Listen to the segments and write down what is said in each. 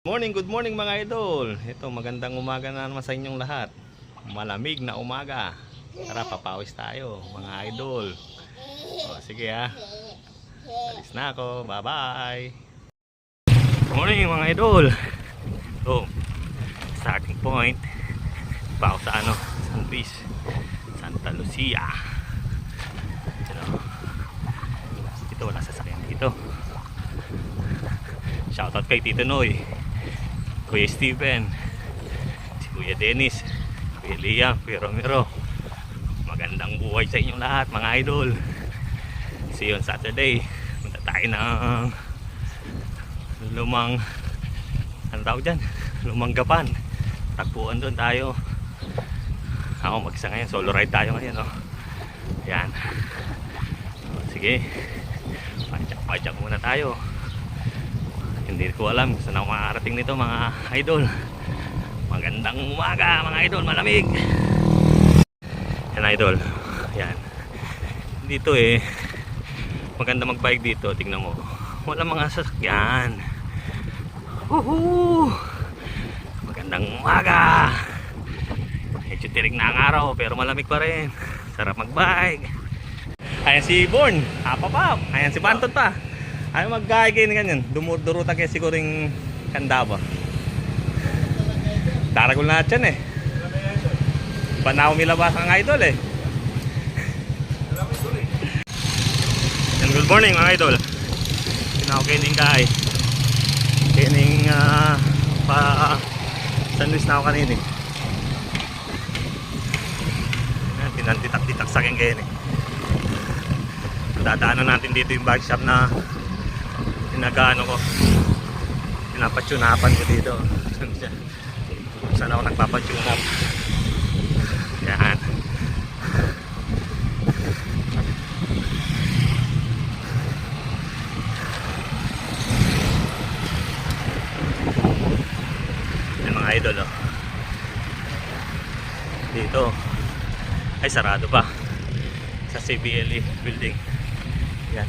Good morning mga idol. Ito, magandang umaga na naman sa inyong lahat. Malamig na umaga. Tara, papawis tayo mga idol. O, sige ha. Alis na ako. Bye bye. Morning mga idol. So, starting point. Pa ako sa San Luis, Santa Lucia. Dito wala sasakyan dito. Shoutout kay Tito Noy, Kuya Steven, si Kuya Dennis, Kuya Liam, Kuya Romero. Magandang buhay sa inyong lahat mga idol. See you on Saturday. Punta tayo ng lumang, ano tawag dyan? Lumang Gapan. Tagpuan doon tayo. Ako mag-isa ngayon, solo ride tayo ngayon, no? Yan. Sige, pajak muna tayo. Hindi ko alam kung saan ako makakarating nito mga idol. Magandang umaga mga idol, malamig. Yan idol. Yan. Dito maganda magbike dito, tingnan mo. Wala mga sasakyan. Woohoo! Magandang umaga. Medyo tirik na ang araw pero malamig pa rin. Sarap magbike. Ayan si Born, hapapap. Ayan si Banton pa. Ayaw mag-gaya kayo na ganyan. Dumurutan kayo siguro yung Candaba. Daragol na dyan Panaw milabas ang idol And good morning mga idol. Pinako kayo din kay Kining pa San Luis na ako kanini. Tinantitak-titak sa akin kayo Dadaanan natin dito yung bike shop na pinagaano ko, pinapatsunapan ko dito. Saan ako nagpapatsunap. Yan. Yan mga idol dito ay sarado pa sa CBLE building. Yan.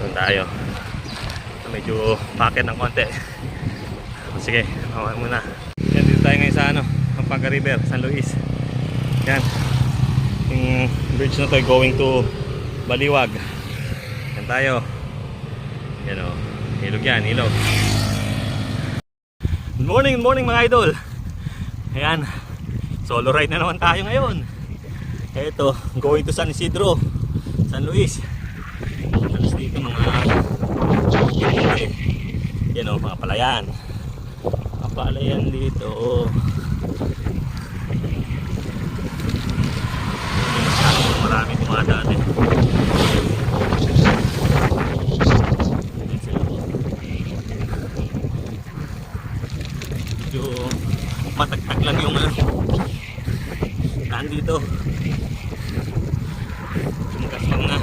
Doon tayo. Medyo packet ng konti. Sige, mawag muna. Yan, dito tayo ngayon sa Pampanga River, San Luis. Yan. Yung bridge na to going to Baliwag. Yan tayo. Yan ilog yan, ilog. Good morning mga idol. Ayan. Solo ride na naman tayo ngayon. Ito, going to San Isidro, San Luis. Tapos dito yan mga palayan. Mga palayan dito. Marami dumadaan medyo matagtag lang yung daan dito. Tumagas lang na.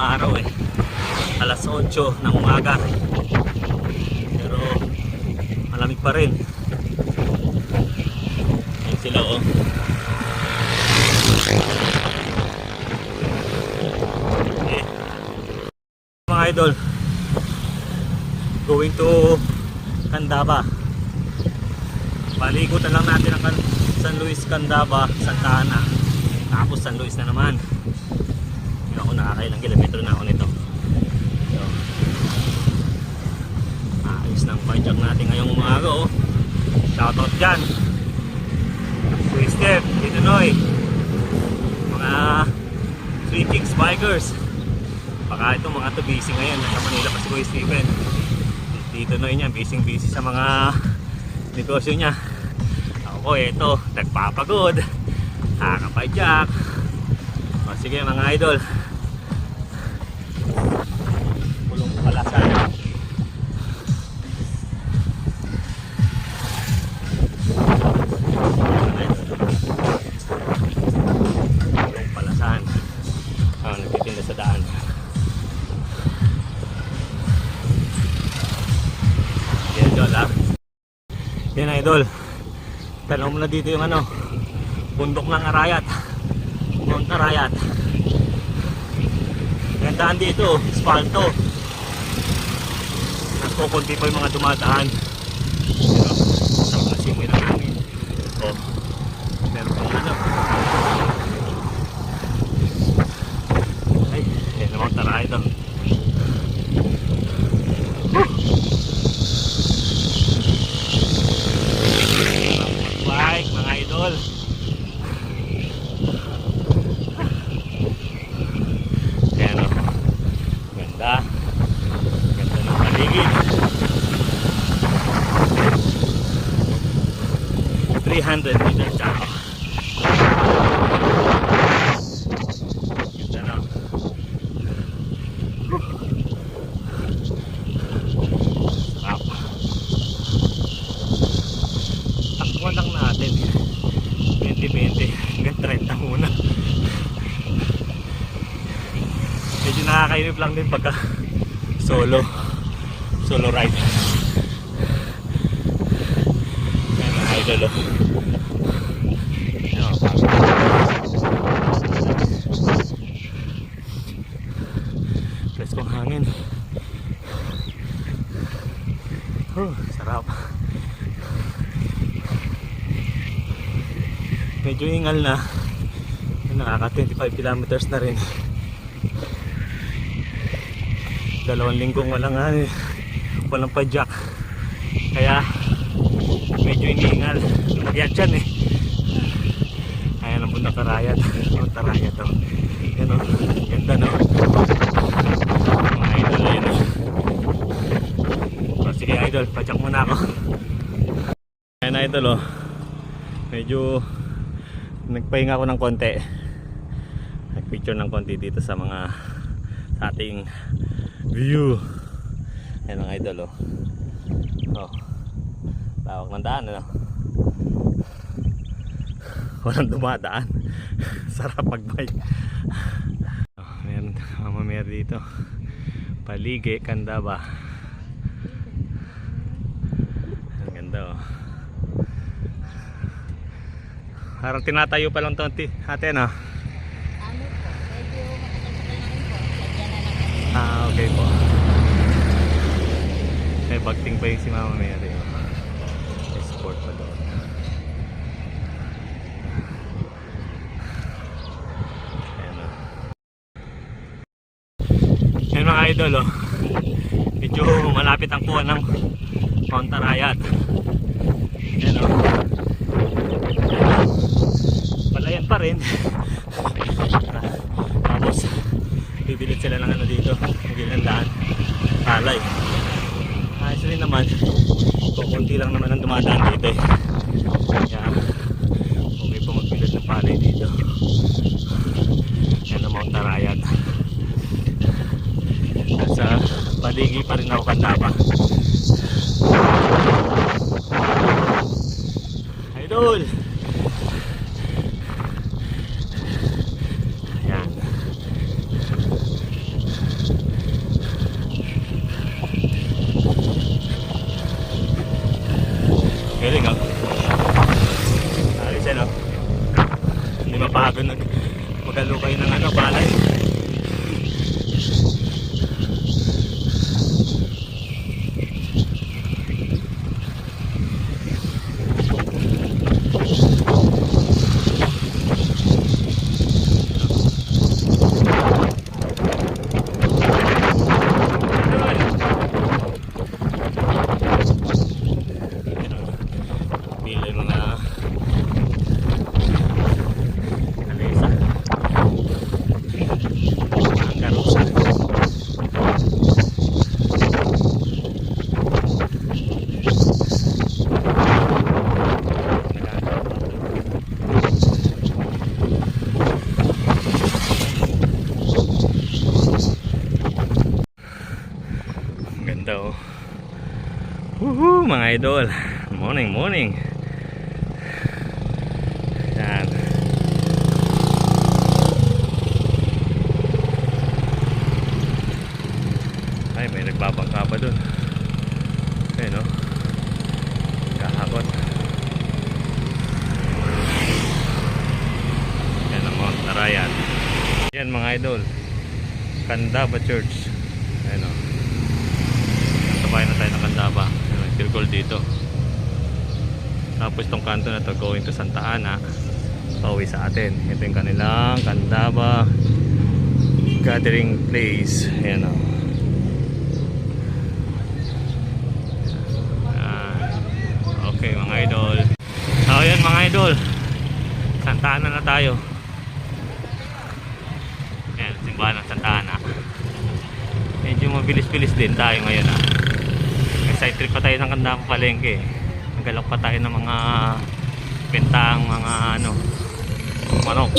Araw alas 8 ng umaga pero malamig pa rin. Ayan sila mga idol, going to Candaba. Paligutan lang natin ang San Luis, Candaba, Santa Ana, tapos San Luis na naman. Ako nakakailang kilometro na ako nito. So, ayos ng pajak natin ngayong umaga Shoutout dyan Twisted, Tito Noy, mga Three Kings Bikers. Baka ito mga to busy ngayon. Nasa Manila pa si Kuya Steven. Tito Noy niya busy sa mga negosyo niya. Ako ito nagpapagod, nakakapajak. Sige mga idol, pulong palasan. Pulong palasan. Nagtitinda sa daan. Yan idol mga idol. Tanong mo na dito yung ano, bundok ng Arayat, Mount Arayat. Gandaan dito, asfalto. Nagkukunti pa yung mga dumadaan. Sarap na simoy ng hangin. Oh, meron pang ano. Ay, yan na Mount Arayat ito. Bike mga idol. Ayan o, ganda ganda ng paligid. 300 meters siya. Ganda na. Sarap. Takbuhan lang natin 20-20 hanggang 30 muna. Medyo nakakainip lang din pagka solo ride. Ayan mga idol oh. Ayan, preskong hangin. Sarap. Medyo hingal na. Nakaka 25 kilometers na rin. 2 linggong walang padjak. Kaya medyo hinihingal. Lumagyat yan eh. Ayan ang bundok Arayat. Mount Arayat to. Yan o. Ganda no. Mga idol na yun o. So, sige idol, padjak muna ako. Ayan idol o. Medyo nagpahinga ako ng konti. Nagpicture ng konti dito sa ating view. Ayan mga idol oh. Tawag ng daan ano. Walang dumadaan. Sarap mag-bike. Meron mamamaya dito. Paligi, Candaba. Ang ganda oh. Parang tinatayo pa lang ito ate no? Ano po, medyo matagal-tagal na rin po. Lagyan na lang kami. Okay po. May bagting pa yung si Mama Mary oh. Sport pa doon. Ayan o. Ayan mga idol oh. Medyo malapit ang kuha ng Mount Arayat. Ayan o. Palayan pa rin. Tapos bibilid sila ng ano dito, magigandaan palay. Ayos rin naman, kukunti lang naman ang dumadaan dito eh. Kaya okay po magbilid ng palay dito. Yan ang Mount Arayat. Nasa paligi pa rin ako Candaba. Idol! Galing oh. Ayos yan oh. Hindi mapagod magalo kayo ng ano, balay. Woohoo mga idol. Morning. Yan. Ay, may nagbabangka pa dun. Ayun o. Kahakot. Yan ang Mount Narayan. Yan mga idol, Candaba Church. Ayan o. Sabay na tayo ng Candaba. May circle dito. Tapos itong kanto na to going to Santa Ana, pauwi sa atin. Ito yung kanilang Candaba gathering place. Ayan o. Okay mga idol. So yan mga idol, Santa Ana na tayo. Ayan, simbahan ng Santa Ana. Medyo mabilis-bilis din tayo ngayon ah. May side trip pa tayo ng Candaba Palengke. Nagalok pa tayo ng mga bentang mga ano, manok.